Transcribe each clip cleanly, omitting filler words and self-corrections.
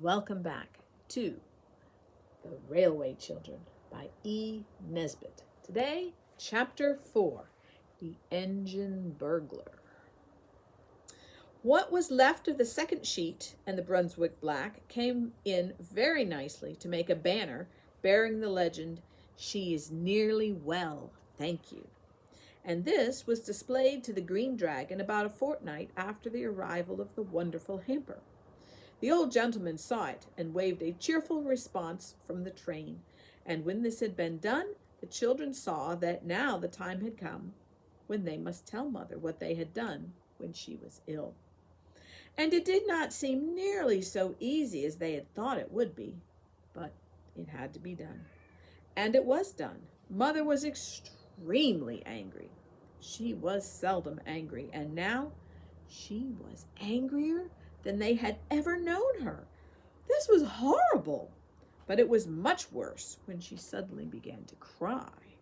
Welcome back to The Railway Children by E. Nesbit. Today, Chapter 4, The Engine Burglar. What was left of the second sheet and the Brunswick black came in very nicely to make a banner bearing the legend, "She is nearly well, thank you." And this was displayed to the Green Dragon about a fortnight after the arrival of the wonderful hamper. The old gentleman saw it and waved a cheerful response from the train, and when this had been done, the children saw that now the time had come when they must tell Mother what they had done when she was ill. And it did not seem nearly so easy as they had thought it would be, but it had to be done. And it was done. Mother was extremely angry. She was seldom angry, and now she was angrier than they had ever known her. This was horrible, but it was much worse when she suddenly began to cry.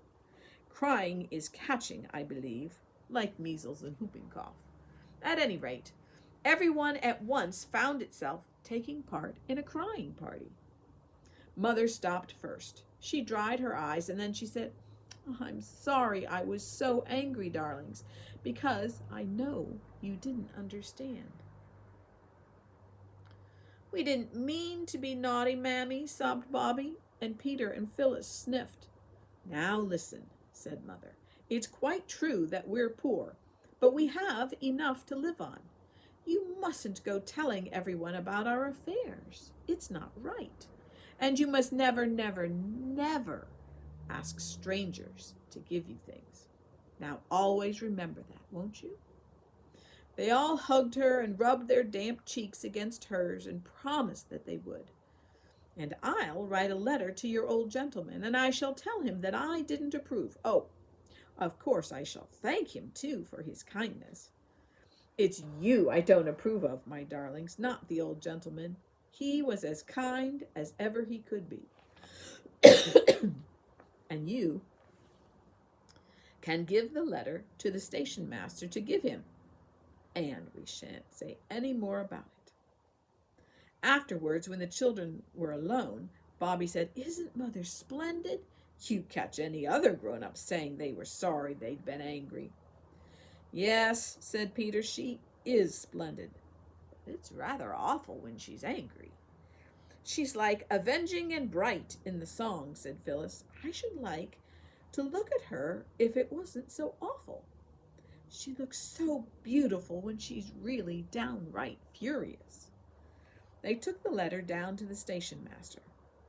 Crying is catching, I believe, like measles and whooping cough. At any rate, everyone at once found itself taking part in a crying party. Mother stopped first. She dried her eyes, and then she said, "I'm sorry I was so angry, darlings, because I know you didn't understand." "We didn't mean to be naughty, Mammy," sobbed Bobby, and Peter and Phyllis sniffed. "Now listen," said Mother. "It's quite true that we're poor, but we have enough to live on. You mustn't go telling everyone about our affairs. It's not right. And you must never, never, never ask strangers to give you things. Now always remember that, won't you?" They all hugged her and rubbed their damp cheeks against hers and promised that they would. "And I'll write a letter to your old gentleman, and I shall tell him that I didn't approve. Oh, of course I shall thank him, too, for his kindness. It's you I don't approve of, my darlings, not the old gentleman. He was as kind as ever he could be. And you can give the letter to the station master to give him. And we shan't say any more about it." Afterwards, when the children were alone, Bobby said, "Isn't Mother splendid? You catch any other grown-up saying they were sorry they'd been angry." "Yes," said Peter, "she is splendid. But it's rather awful when she's angry." "She's like Avenging and Bright in the song," said Phyllis. "I should like to look at her if it wasn't so awful. She looks so beautiful when she's really downright furious." They took the letter down to the station master.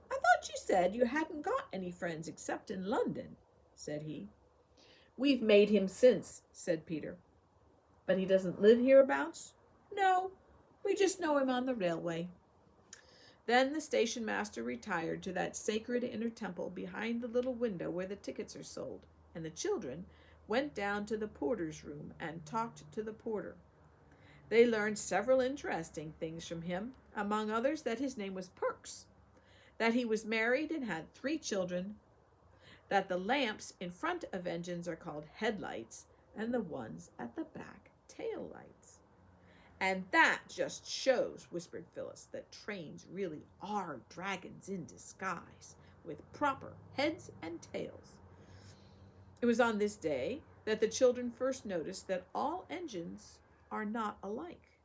"I thought you said you hadn't got any friends except in London," said he. "We've made him since," said Peter. "But he doesn't live hereabouts?" "No, we just know him on the railway." Then the station master retired to that sacred inner temple behind the little window where the tickets are sold, and the children went down to the porter's room and talked to the porter. They learned several interesting things from him, among others that his name was Perks, that he was married and had 3 children, that the lamps in front of engines are called headlights and the ones at the back tail lights. "And that just shows," whispered Phyllis, "that trains really are dragons in disguise, with proper heads and tails." It was on this day that the children first noticed that all engines are not alike.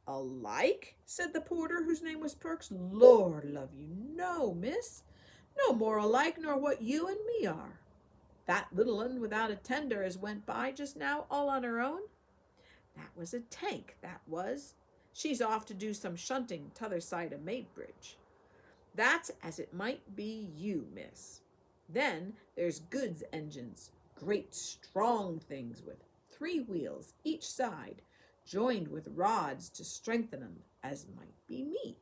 "Alike?" said the porter, whose name was Perks. "Lord love you, no, miss. No more alike nor what you and me are. That little un without a tender as went by just now all on her own, that was a tank, that was. She's off to do some shunting t'other side of Maidbridge. That's as it might be you, miss. Then there's goods engines, great strong things with 3 wheels each side, joined with rods to strengthen 'em, as might be me.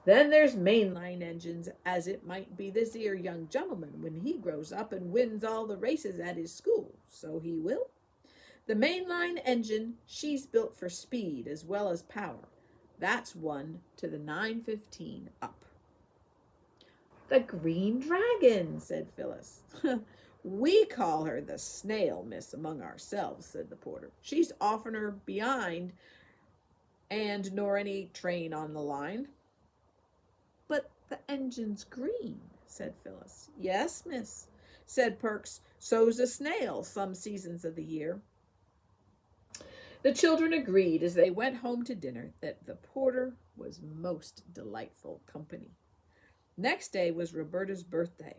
Then there's mainline engines, as it might be this 'ere young gentleman when he grows up and wins all the races at his school, so he will. The mainline engine, she's built for speed as well as power. That's one to the 9:15 up." "The Green Dragon," said Phyllis. "We call her the Snail, miss, among ourselves," said the porter. "She's oftener behind and nor any train on the line. But the engine's green, said Phyllis. Yes, miss, said Perks. So's a snail some seasons of the year. The children agreed as they went home to dinner that the porter was most delightful company. Next day was Roberta's birthday.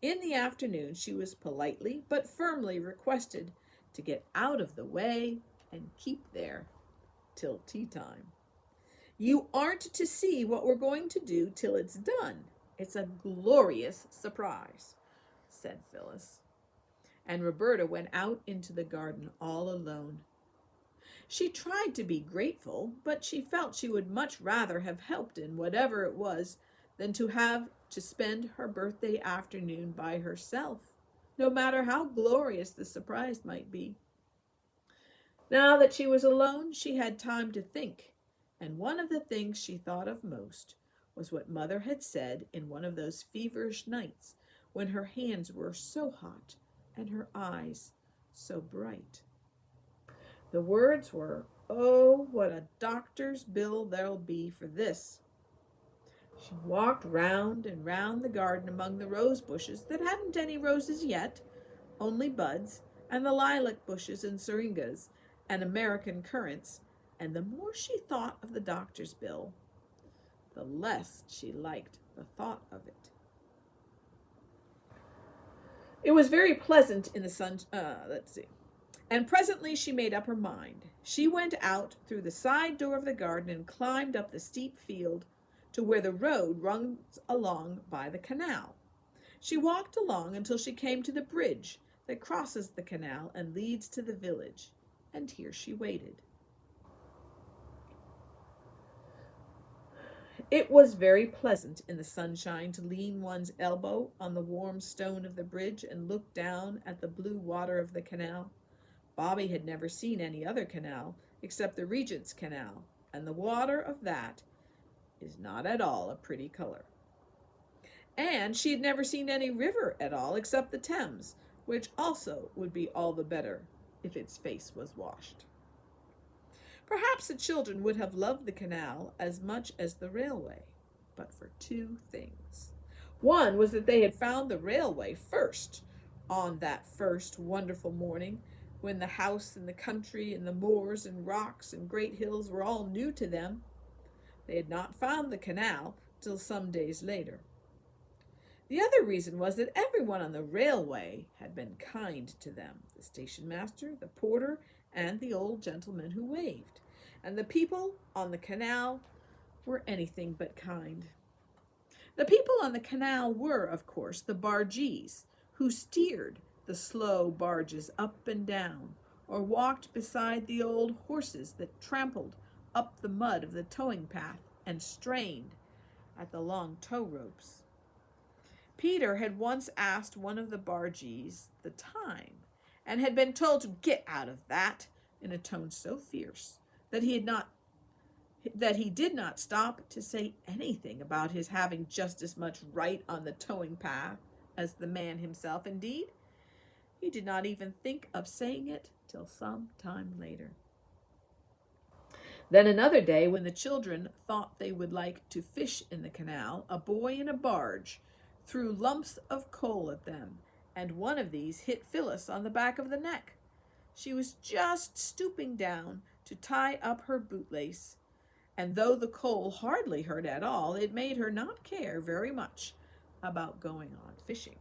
In the afternoon, she was politely but firmly requested to get out of the way and keep there till tea time. You aren't to see what we're going to do till it's done. It's a glorious surprise, said Phyllis. And Roberta went out into the garden all alone. She tried to be grateful, but she felt she would much rather have helped in whatever it was than to have to spend her birthday afternoon by herself, no matter how glorious the surprise might be. Now that she was alone, she had time to think, and one of the things she thought of most was what Mother had said in one of those feverish nights when her hands were so hot and her eyes so bright. The words were, "Oh, what a doctor's bill there'll be for this." She walked round and round the garden among the rose bushes that hadn't any roses yet, only buds, and the lilac bushes and syringas and American currants, and the more she thought of the doctor's bill, the less she liked the thought of it. It was very pleasant in the sun. And presently she made up her mind. She went out through the side door of the garden and climbed up the steep field to where the road runs along by the canal. She walked along until she came to the bridge that crosses the canal and leads to the village, and here she waited. It was very pleasant in the sunshine to lean one's elbow on the warm stone of the bridge and look down at the blue water of the canal. Bobby had never seen any other canal except the Regent's Canal, and the water of that is not at all a pretty color. And she had never seen any river at all except the Thames, which also would be all the better if its face was washed. Perhaps the children would have loved the canal as much as the railway, but for two things. One was that they had found the railway first on that first wonderful morning, when the house and the country and the moors and rocks and great hills were all new to them. They had not found the canal till some days later. The other reason was that everyone on the railway had been kind to them, the station master, the porter, and the old gentleman who waved. And the people on the canal were anything but kind. The people on the canal were, of course, the bargees, who steered the slow barges up and down, or walked beside the old horses that trampled up the mud of the towing path and strained at the long tow ropes. Peter had once asked one of the bargees the time, and had been told to get out of that in a tone so fierce that he did not stop to say anything about his having just as much right on the towing path as the man himself. Indeed, he did not even think of saying it till some time later. Then another day, when the children thought they would like to fish in the canal, a boy in a barge threw lumps of coal at them, and one of these hit Phyllis on the back of the neck. She was just stooping down to tie up her bootlace, and though the coal hardly hurt at all, it made her not care very much about going on fishing.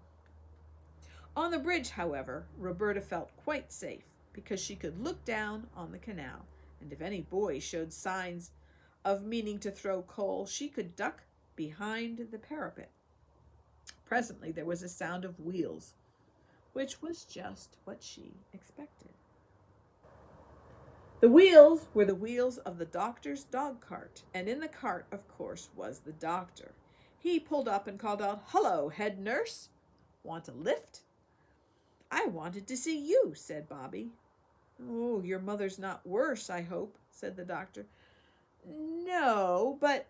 On the bridge, however, Roberta felt quite safe, because she could look down on the canal, and if any boy showed signs of meaning to throw coal, she could duck behind the parapet. Presently there was a sound of wheels, which was just what she expected. The wheels were the wheels of the doctor's dog cart, and in the cart, of course, was the doctor. He pulled up and called out, "Hello, head nurse. Want a lift?" "I wanted to see you," said Bobby. "Oh, your mother's not worse, I hope," said the doctor. "No, but—"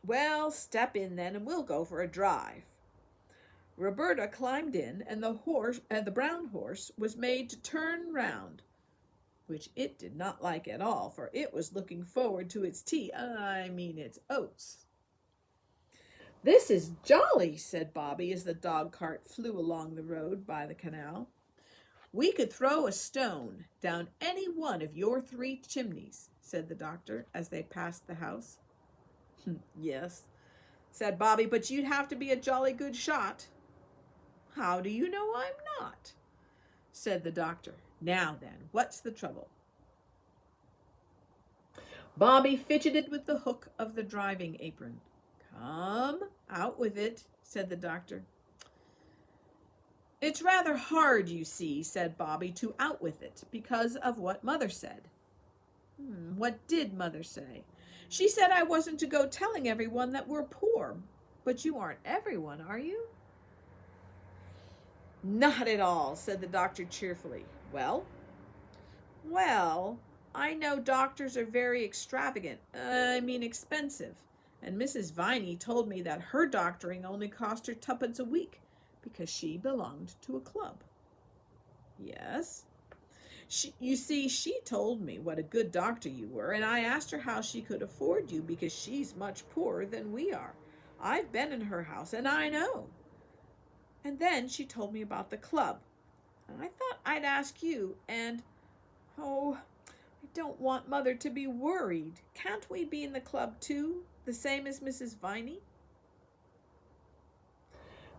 "Well, step in then, and we'll go for a drive." Roberta climbed in, and the brown horse was made to turn round which it did not like at all, for it was looking forward to its tea, its oats. "This is jolly," said Bobby as the dog cart flew along the road by the canal. "We could throw a stone down any one of your 3 chimneys," said the doctor as they passed the house. "Yes," said Bobby, "but you'd have to be a jolly good shot." "How do you know I'm not?" said the doctor. "Now then, what's the trouble?" Bobby fidgeted with the hook of the driving apron. "Come, out with it," said the doctor. "It's rather hard, you see," said Bobby, "to out with it, because of what Mother said." "What did Mother say?" "She said I wasn't to go telling everyone that we're poor. But you aren't everyone, are you?" "Not at all," said the doctor cheerfully. "Well?" "Well, I know doctors are very expensive. And Mrs. Viney told me that her doctoring only cost her 2pence a week, because she belonged to a club." "Yes?" You see, she told me what a good doctor you were, and I asked her how she could afford you, because she's much poorer than we are. I've been in her house, and I know. And then she told me about the club. And I thought I'd ask you, and, oh, I don't want Mother to be worried. Can't we be in the club too, the same as Mrs. Viney?"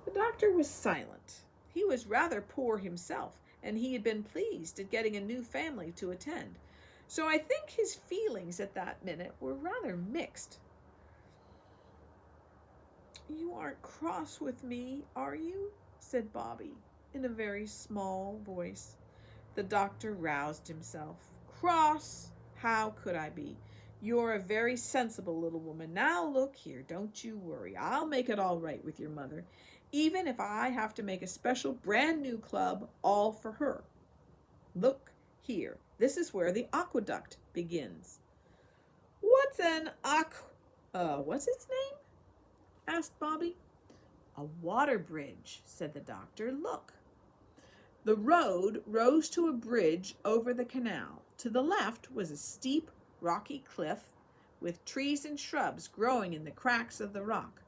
The doctor was silent. He was rather poor himself, and he had been pleased at getting a new family to attend. So I think his feelings at that minute were rather mixed. "You aren't cross with me, are you?" said Bobby, in a very small voice. The doctor roused himself. "Cross? How could I be? You're a very sensible little woman. Now look here, don't you worry. I'll make it all right with your mother, even if I have to make a special brand new club all for her. Look here, this is where the aqueduct begins." "What's an what's its name?" asked Bobby. "A water bridge," said the doctor. "Look." The road rose to a bridge over the canal. To the left was a steep, rocky cliff with trees and shrubs growing in the cracks of the rock.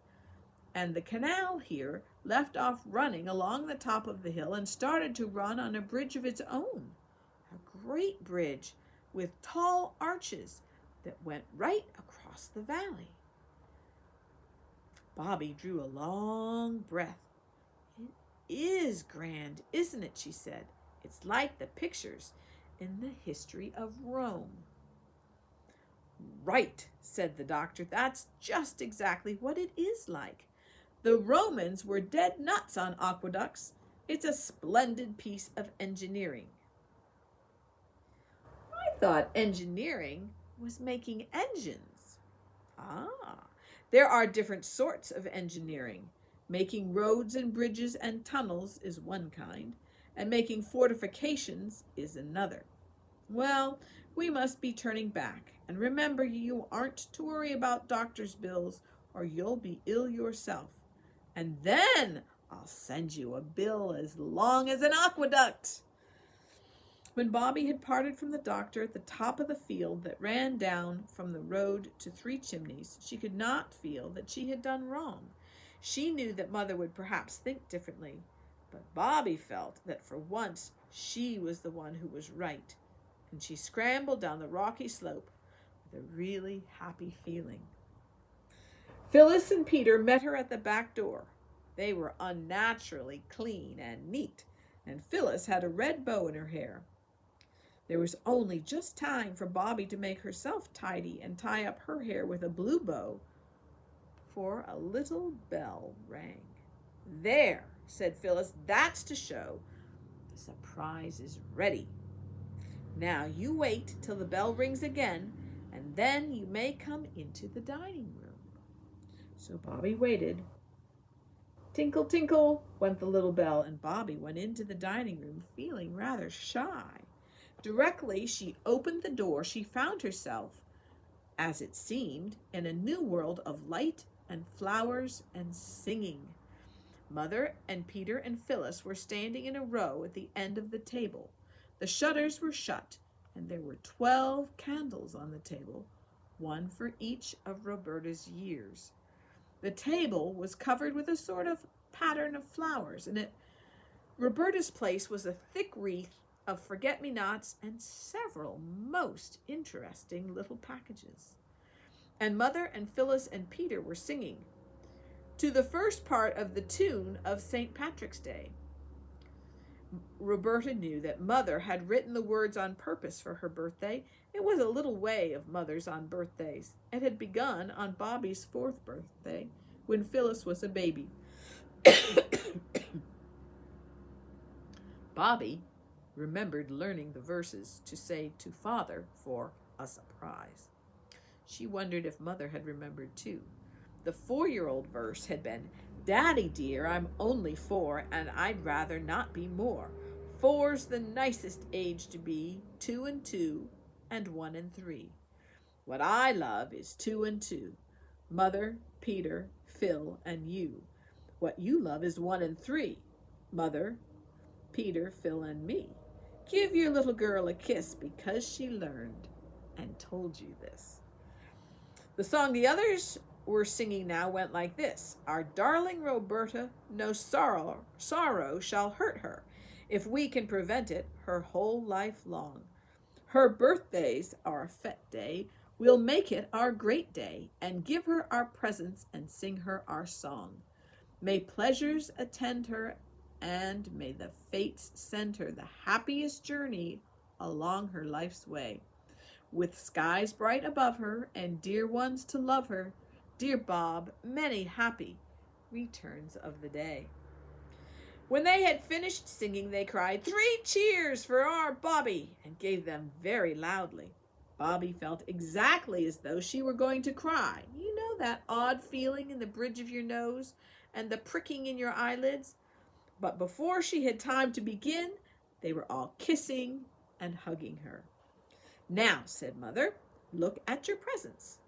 And the canal here left off running along the top of the hill and started to run on a bridge of its own. A great bridge with tall arches that went right across the valley. Bobby drew a long breath. "It is grand, isn't it?" she said. "It's like the pictures in the history of Rome." "Right," said the doctor. "That's just exactly what it is like. The Romans were dead nuts on aqueducts. It's a splendid piece of engineering." "I thought engineering was making engines." "Ah, there are different sorts of engineering. Making roads and bridges and tunnels is one kind, and making fortifications is another. Well, we must be turning back, and remember you aren't to worry about doctor's bills, or you'll be ill yourself. And then I'll send you a bill as long as an aqueduct." When Bobby had parted from the doctor at the top of the field that ran down from the road to 3 Chimneys, she could not feel that she had done wrong. She knew that Mother would perhaps think differently, but Bobby felt that for once she was the one who was right, and she scrambled down the rocky slope with a really happy feeling. Phyllis and Peter met her at the back door. They were unnaturally clean and neat, and Phyllis had a red bow in her hair. There was only just time for Bobby to make herself tidy and tie up her hair with a blue bow, for a little bell rang. "There," said Phyllis, "that's to show the surprise is ready. Now you wait till the bell rings again, and then you may come into the dining room." So Bobby waited. Tinkle, tinkle went the little bell, and Bobby went into the dining room feeling rather shy. Directly she opened the door, she found herself, as it seemed, in a new world of light and flowers and singing. Mother and Peter and Phyllis were standing in a row at the end of the table. The shutters were shut, and there were 12 candles on the table, one for each of Roberta's years. The table was covered with a sort of pattern of flowers, and at Roberta's place was a thick wreath of forget-me-nots and several most interesting little packages. And Mother and Phyllis and Peter were singing to the first part of the tune of St. Patrick's Day. Roberta knew that Mother had written the words on purpose for her birthday. It was a little way of Mother's on birthdays. It had begun on Bobby's 4th birthday, when Phyllis was a baby. Bobby remembered learning the verses to say to Father for a surprise. She wondered if Mother had remembered too. The 4-year-old verse had been, "Daddy dear, I'm only 4, and I'd rather not be more. 4's the nicest age to be, 2 and 2, and 1 and 3. What I love is 2 and 2, Mother, Peter, Phil, and you. What you love is 1 and 3, Mother, Peter, Phil, and me. Give your little girl a kiss because she learned and told you this." The song the others were singing now went like this: "Our darling Roberta, no sorrow shall hurt her, if we can prevent it her whole life long. Her birthday's our fete day, we'll make it our great day, and give her our presents and sing her our song. May pleasures attend her, and may the fates send her the happiest journey along her life's way. With skies bright above her, and dear ones to love her, dear Bob, many happy returns of the day." When they had finished singing, they cried, "3 cheers for our Bobby," and gave them very loudly. Bobby felt exactly as though she were going to cry. You know that odd feeling in the bridge of your nose and the pricking in your eyelids? But before she had time to begin, they were all kissing and hugging her. "Now," said Mother, "look at your presents."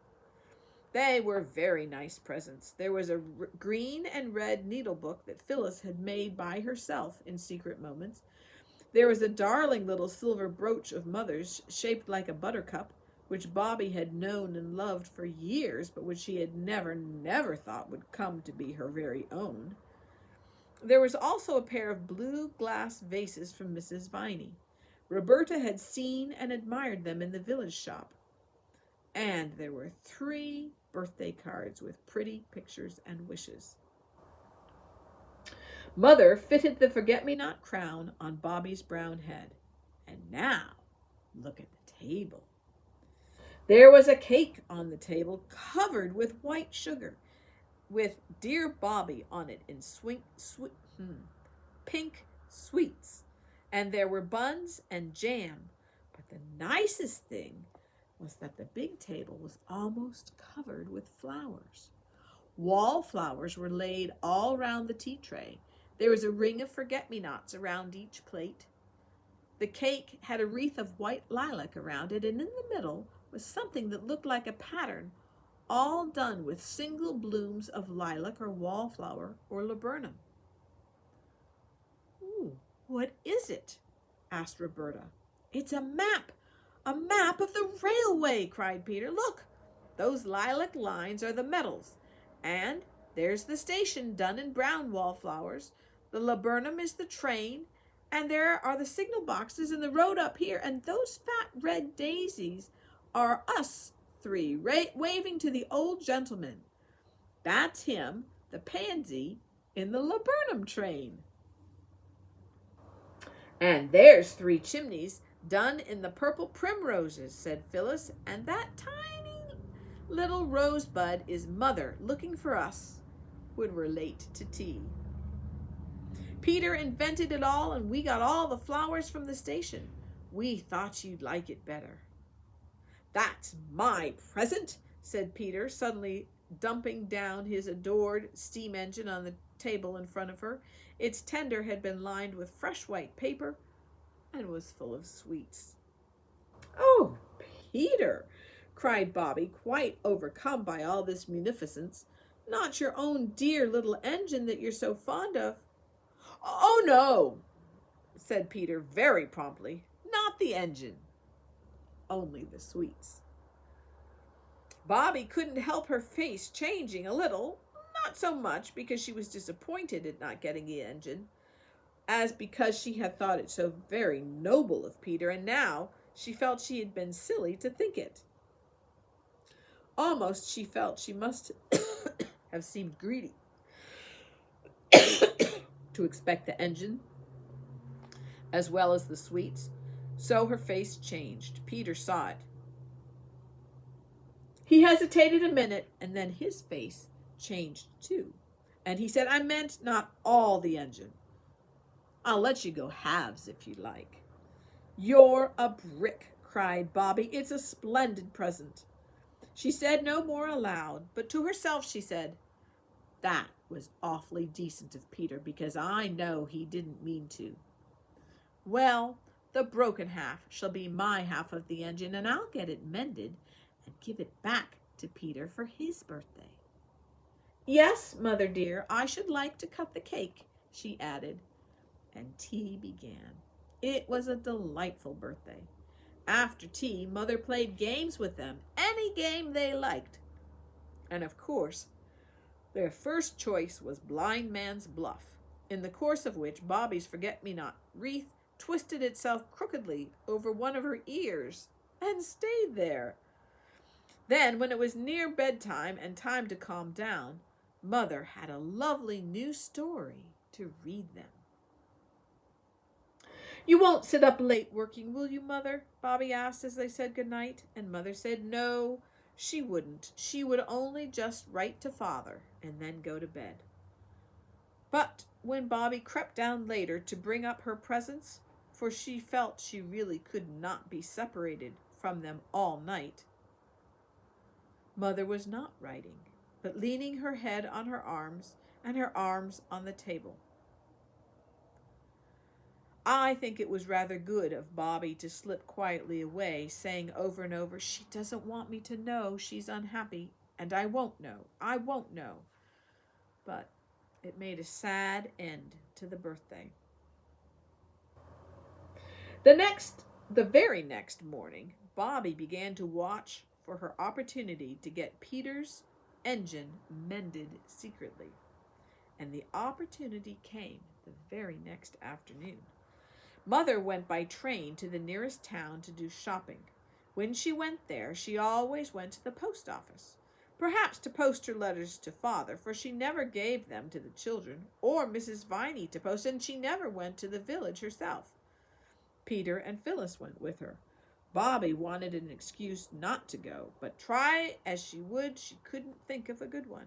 They were very nice presents. There was a green and red needle book that Phyllis had made by herself in secret moments. There was a darling little silver brooch of Mother's, shaped like a buttercup, which Bobby had known and loved for years, but which she had never thought would come to be her very own. There was also a pair of blue glass vases from Mrs. Viney. Roberta had seen and admired them in the village shop. And there were 3 birthday cards with pretty pictures and wishes. Mother fitted the forget-me-not crown on Bobby's brown head. And now, look at the table. There was a cake on the table covered with white sugar, with "Dear Bobby" on it in pink sweets. And there were buns and jam. But the nicest thing was that the big table was almost covered with flowers. Wallflowers were laid all round the tea tray. There was a ring of forget-me-nots around each plate. The cake had a wreath of white lilac around it, and in the middle was something that looked like a pattern, all done with single blooms of lilac or wallflower or laburnum. "Ooh, what is it?" asked Roberta. "It's a map of the railway," cried Peter. "Look, those lilac lines are the metals, and there's the station done in brown wallflowers. The laburnum is the train, and there are the signal boxes and the road up here, and those fat red daisies are us 3 waving to the old gentleman. That's him, the pansy, in the laburnum train. And there's 3 chimneys done in the purple primroses," said Phyllis, "and that tiny little rosebud is Mother looking for us when we're late to tea. Peter invented it all, and we got all the flowers from the station. We thought you'd like it better." "That's my present," said Peter, suddenly dumping down his adored steam engine on the table in front of her. Its tender had been lined with fresh white paper and was full of sweets. "Oh, Peter," cried Bobby, quite overcome by all this munificence. "Not your own dear little engine that you're so fond of?" "Oh, no," said Peter very promptly. "Not the engine." only the sweets. Bobby couldn't help her face changing a little, not so much because she was disappointed at not getting the engine, as because she had thought it so very noble of Peter, and now she felt she had been silly to think it. Almost she felt she must have seemed greedy to expect the engine as well as the sweets, so her face changed. Peter saw it. He hesitated a minute, and then his face changed too. And he said, I meant not all the engine. I'll let you go halves if you like. You're a brick, cried Bobby. It's a splendid present. She said no more aloud, but to herself she said, that was awfully decent of Peter, because I know he didn't mean to. Well, the broken half shall be my half of the engine, and I'll get it mended and give it back to Peter for his birthday. Yes, mother dear, I should like to cut the cake, she added, and tea began. It was a delightful birthday. After tea, Mother played games with them, any game they liked. And of course, their first choice was Blind Man's Bluff, in the course of which Bobby's forget-me-not wreath twisted itself crookedly over one of her ears and stayed there. Then, when it was near bedtime and time to calm down, Mother had a lovely new story to read them. You won't sit up late working, will you, Mother? Bobby asked as they said goodnight, and Mother said no, she wouldn't. She would only just write to Father and then go to bed. But when Bobby crept down later to bring up her presents, for she felt she really could not be separated from them all night, Mother was not writing, but leaning her head on her arms and her arms on the table. I think it was rather good of Bobby to slip quietly away, saying over and over, she doesn't want me to know she's unhappy, and I won't know. But it made a sad end to the birthday. The very next morning, Bobby began to watch for her opportunity to get Peter's engine mended secretly. And the opportunity came the very next afternoon. Mother went by train to the nearest town to do shopping. When she went there, she always went to the post office, perhaps to post her letters to Father, for she never gave them to the children, or Mrs. Viney to post, and she never went to the village herself. Peter and Phyllis went with her. Bobby wanted an excuse not to go, but try as she would, she couldn't think of a good one.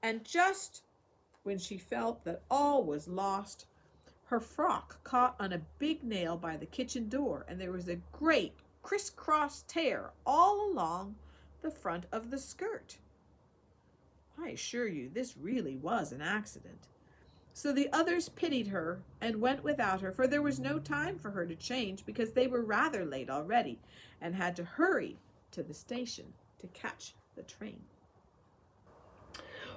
And just when she felt that all was lost, her frock caught on a big nail by the kitchen door, and there was a great crisscross tear all along the front of the skirt. I assure you, this really was an accident. So the others pitied her and went without her, for there was no time for her to change, because they were rather late already and had to hurry to the station to catch the train.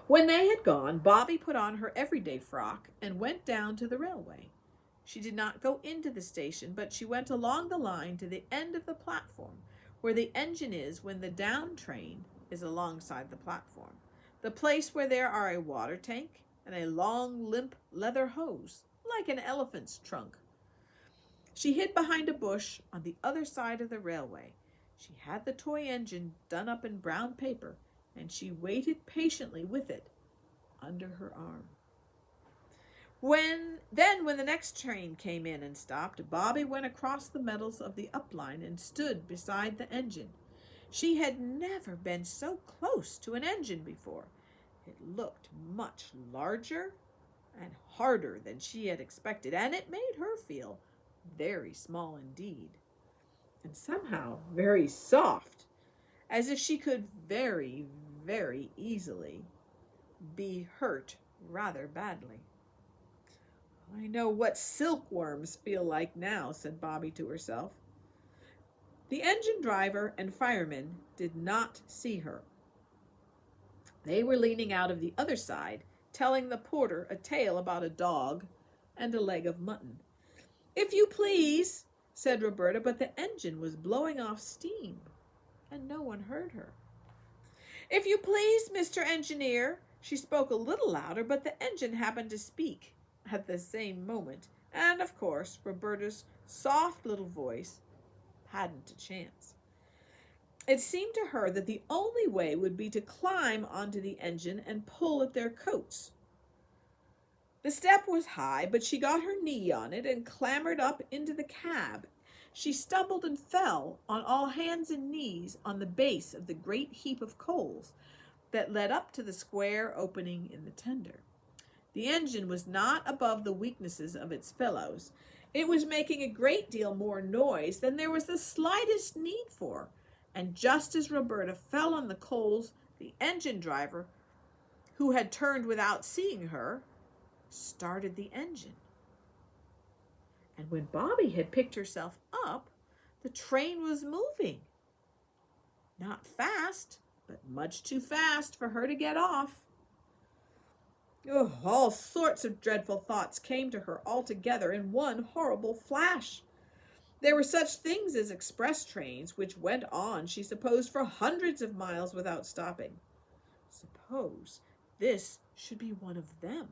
When they had gone, Bobby put on her everyday frock and went down to the railway. She did not go into the station, but she went along the line to the end of the platform, where the engine is when the down train is alongside the platform, the place where there are a water tank and a long, limp leather hose, like an elephant's trunk. She hid behind a bush on the other side of the railway. She had the toy engine done up in brown paper, and she waited patiently with it under her arm. When the next train came in and stopped, Bobby went across the metals of the up line and stood beside the engine. She had never been so close to an engine before. It looked much larger and harder than she had expected, and it made her feel very small indeed, and somehow very soft, as if she could very, very easily be hurt rather badly. I know what silkworms feel like now, said Bobby to herself. The engine driver and fireman did not see her. They were leaning out of the other side, telling the porter a tale about a dog and a leg of mutton. If you please, said Roberta, but the engine was blowing off steam, and no one heard her. If you please, Mr. Engineer, she spoke a little louder, but the engine happened to speak at the same moment, and of course Roberta's soft little voice hadn't a chance. It seemed to her that the only way would be to climb onto the engine and pull at their coats. The step was high, but she got her knee on it and clambered up into the cab. She stumbled and fell on all hands and knees on the base of the great heap of coals that led up to the square opening in the tender. The engine was not above the weaknesses of its fellows. It was making a great deal more noise than there was the slightest need for, and just as Roberta fell on the coals, the engine driver, who had turned without seeing her, started the engine. And when Bobby had picked herself up, the train was moving. Not fast, but much too fast for her to get off. Oh, all sorts of dreadful thoughts came to her all together in one horrible flash. There were such things as express trains, which went on, she supposed, for hundreds of miles without stopping. Suppose this should be one of them.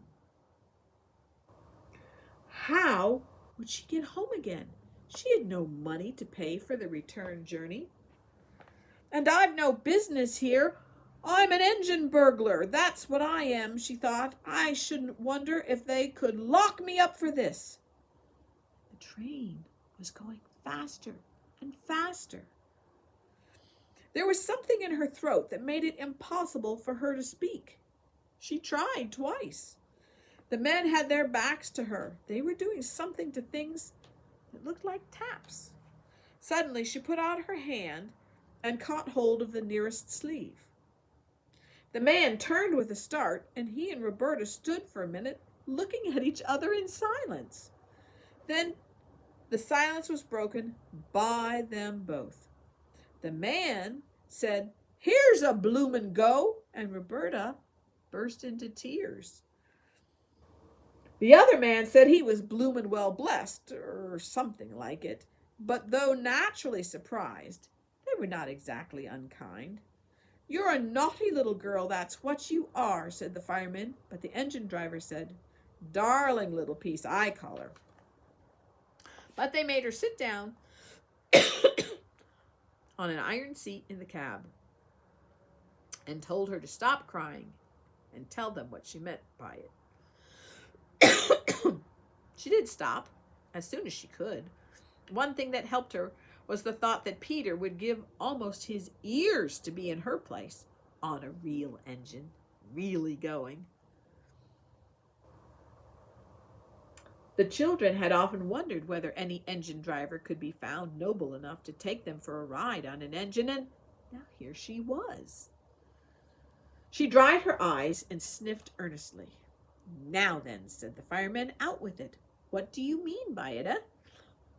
How would she get home again? She had no money to pay for the return journey. And I've no business here. I'm an engine burglar. That's what I am, she thought. I shouldn't wonder if they could lock me up for this. The train was going faster and faster. There was something in her throat that made it impossible for her to speak. She tried twice. The men had their backs to her. They were doing something to things that looked like taps. Suddenly she put out her hand and caught hold of the nearest sleeve. The man turned with a start, and he and Roberta stood for a minute looking at each other in silence. Then the silence was broken by them both. The man said, "Here's a bloomin' go," and Roberta burst into tears. The other man said he was bloomin' well blessed, or something like it, but though naturally surprised, they were not exactly unkind. "You're a naughty little girl, that's what you are," said the fireman, but the engine driver said, "Darling little piece, I call her." But they made her sit down on an iron seat in the cab and told her to stop crying and tell them what she meant by it. She did stop as soon as she could. One thing that helped her was the thought that Peter would give almost his ears to be in her place on a real engine, really going. The children had often wondered whether any engine driver could be found noble enough to take them for a ride on an engine, and now here she was. She dried her eyes and sniffed earnestly. "Now then," said the fireman, "out with it. What do you mean by it, eh?"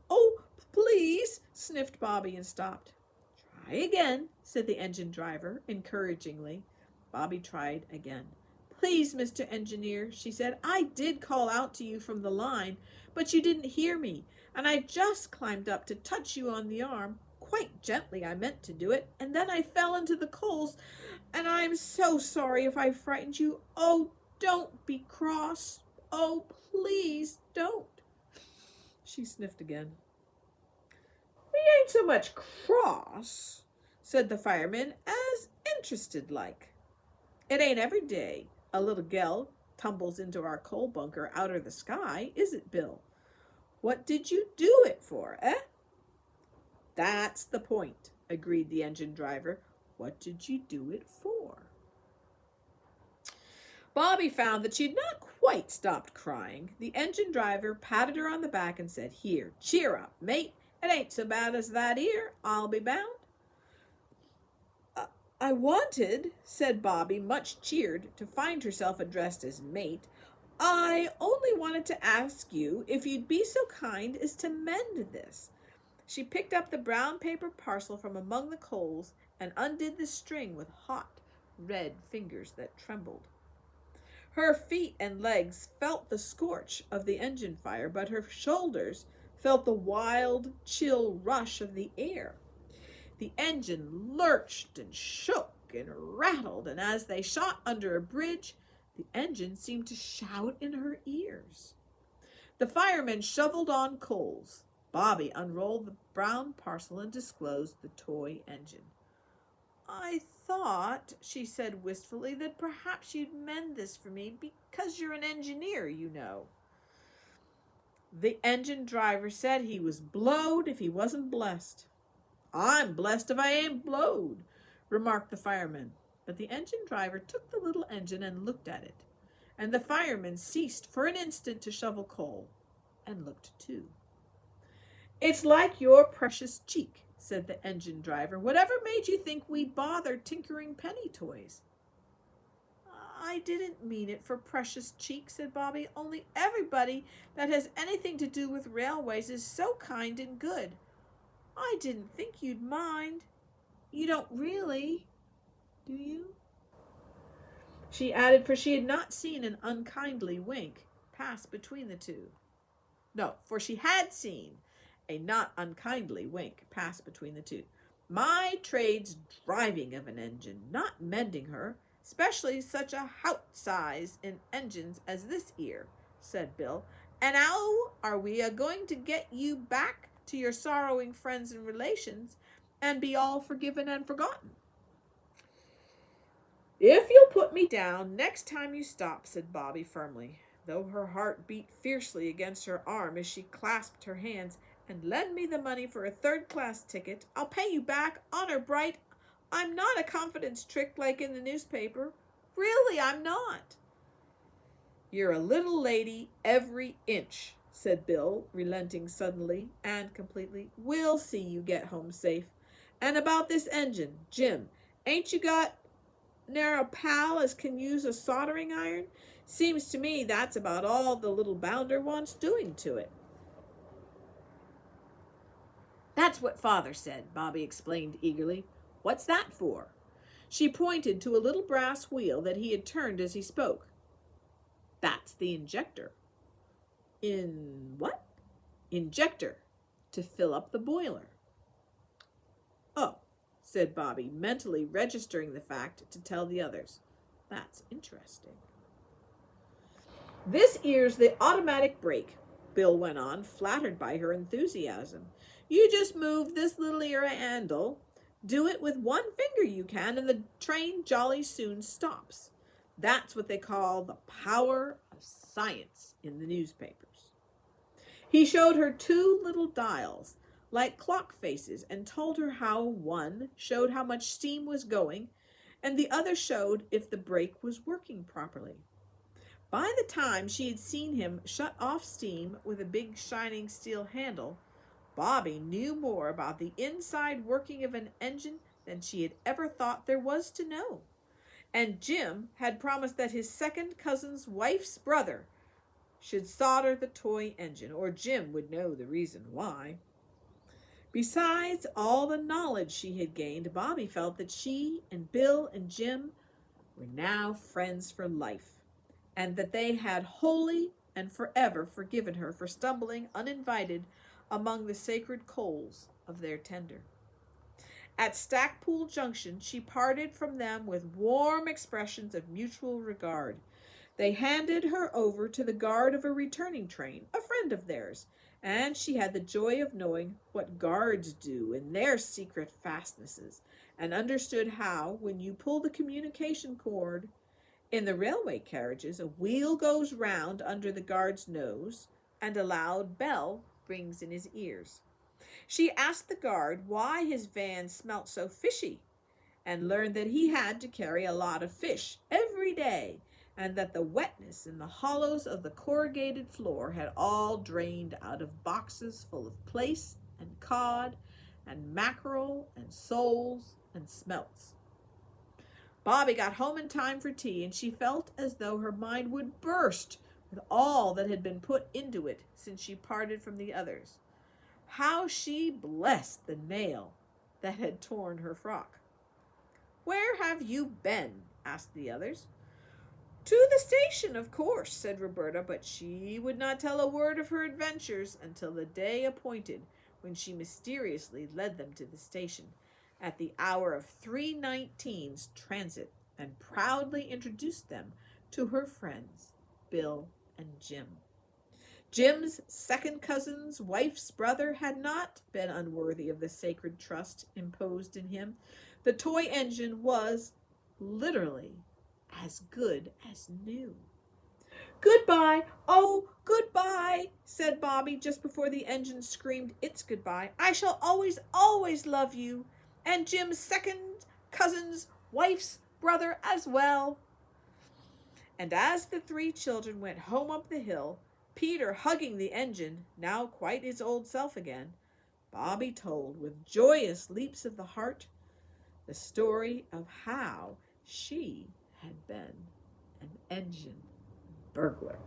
"Oh, please," sniffed Bobby and stopped. "Try again," said the engine driver encouragingly. Bobby tried again. "Please, Mr. Engineer," she said, "I did call out to you from the line, but you didn't hear me, and I just climbed up to touch you on the arm. Quite gently, I meant to do it, and then I fell into the coals, and I am so sorry if I frightened you. Oh, don't be cross. Oh, please don't." She sniffed again. "We ain't so much cross," said the fireman, as interested like. "It ain't every day a little gell tumbles into our coal bunker out of the sky, is it, Bill? What did you do it for, eh?" "That's the point," agreed the engine driver. "What did you do it for?" Bobby found that she had not quite stopped crying. The engine driver patted her on the back and said, "Here, cheer up, mate. It ain't so bad as that 'ere, I'll be bound." I wanted," said Bobby, much cheered to find herself addressed as mate, "I only wanted to ask you if you'd be so kind as to mend this." She picked up the brown paper parcel from among the coals and undid the string with hot, red fingers that trembled. Her feet and legs felt the scorch of the engine fire, but her shoulders felt the wild, chill rush of the air. The engine lurched and shook and rattled, and as they shot under a bridge, the engine seemed to shout in her ears. The firemen shoveled on coals. Bobby unrolled the brown parcel and disclosed the toy engine. "I thought," she said wistfully, "that perhaps you'd mend this for me because you're an engineer, you know." The engine driver said he was blowed if he wasn't blessed. "I'm blessed if I ain't blowed," remarked the fireman. But the engine driver took the little engine and looked at it, and the fireman ceased for an instant to shovel coal and looked too. "It's like your precious cheek," said the engine driver. "Whatever made you think we'd bother tinkering penny toys?" "I didn't mean it for precious cheek," said Bobby. "Only everybody that has anything to do with railways is so kind and good. I didn't think you'd mind. You don't really, do you?" she added, for she had not seen an unkindly wink pass between the two. No, for she had seen a not unkindly wink pass between the two. "My trade's driving of an engine, not mending her, especially such a hout size in engines as this 'ere," said Bill. "And how are we a-going to get you back to your sorrowing friends and relations and be all forgiven and forgotten?" "If you'll put me down next time you stop," said Bobby firmly, though her heart beat fiercely against her arm as she clasped her hands, "and lend me the money for a third-class ticket, I'll pay you back, honor bright. I'm not a confidence trick like in the newspaper. Really, I'm not." "You're a little lady every inch," said Bill, relenting suddenly and completely. "We'll see you get home safe. And about this engine, Jim, ain't you got ne'er a pal as can use a soldering iron? Seems to me that's about all the little bounder wants doing to it." "That's what father said," Bobby explained eagerly. "What's that for?" She pointed to a little brass wheel that he had turned as he spoke. "That's the injector." "In what?" "Injector, to fill up the boiler." "Oh," said Bobby, mentally registering the fact to tell the others. "That's interesting." "This 'ere's the automatic brake," Bill went on, flattered by her enthusiasm. "You just move this little 'ere handle. Do it with one finger you can, and the train jolly soon stops. That's what they call the power of science in the newspapers." He showed her two little dials, like clock faces, and told her how one showed how much steam was going, and the other showed if the brake was working properly. By the time she had seen him shut off steam with a big shining steel handle, Bobby knew more about the inside working of an engine than she had ever thought there was to know. And Jim had promised that his second cousin's wife's brother should solder the toy engine, or Jim would know the reason why. Besides all the knowledge she had gained, Bobby felt that she and Bill and Jim were now friends for life, and that they had wholly and forever forgiven her for stumbling uninvited among the sacred coals of their tender. At Stackpool Junction, she parted from them with warm expressions of mutual regard. They handed her over to the guard of a returning train, a friend of theirs, and she had the joy of knowing what guards do in their secret fastnesses, and understood how, when you pull the communication cord in the railway carriages, a wheel goes round under the guard's nose, and a loud bell rings in his ears. She asked the guard why his van smelt so fishy, and learned that he had to carry a lot of fish every day, and that the wetness in the hollows of the corrugated floor had all drained out of boxes full of plaice and cod and mackerel and soles and smelts. Bobby got home in time for tea, and she felt as though her mind would burst with all that had been put into it since she parted from the others. How she blessed the nail that had torn her frock. "Where have you been?" asked the others. To the station, of course, said Roberta, but she would not tell a word of her adventures until the day appointed, when she mysteriously led them to the station at the hour of 3:19's transit and proudly introduced them to her friends, Bill and Jim. Jim's second cousin's wife's brother had not been unworthy of the sacred trust imposed in him. The toy engine was literally as good as new. Goodbye, oh, goodbye, said Bobby just before the engine screamed its goodbye. I shall always, always love you, and Jim's second cousin's wife's brother as well. And as the three children went home up the hill, Peter hugging the engine, now quite his old self again, Bobby told with joyous leaps of the heart the story of how she had been an engine burglar.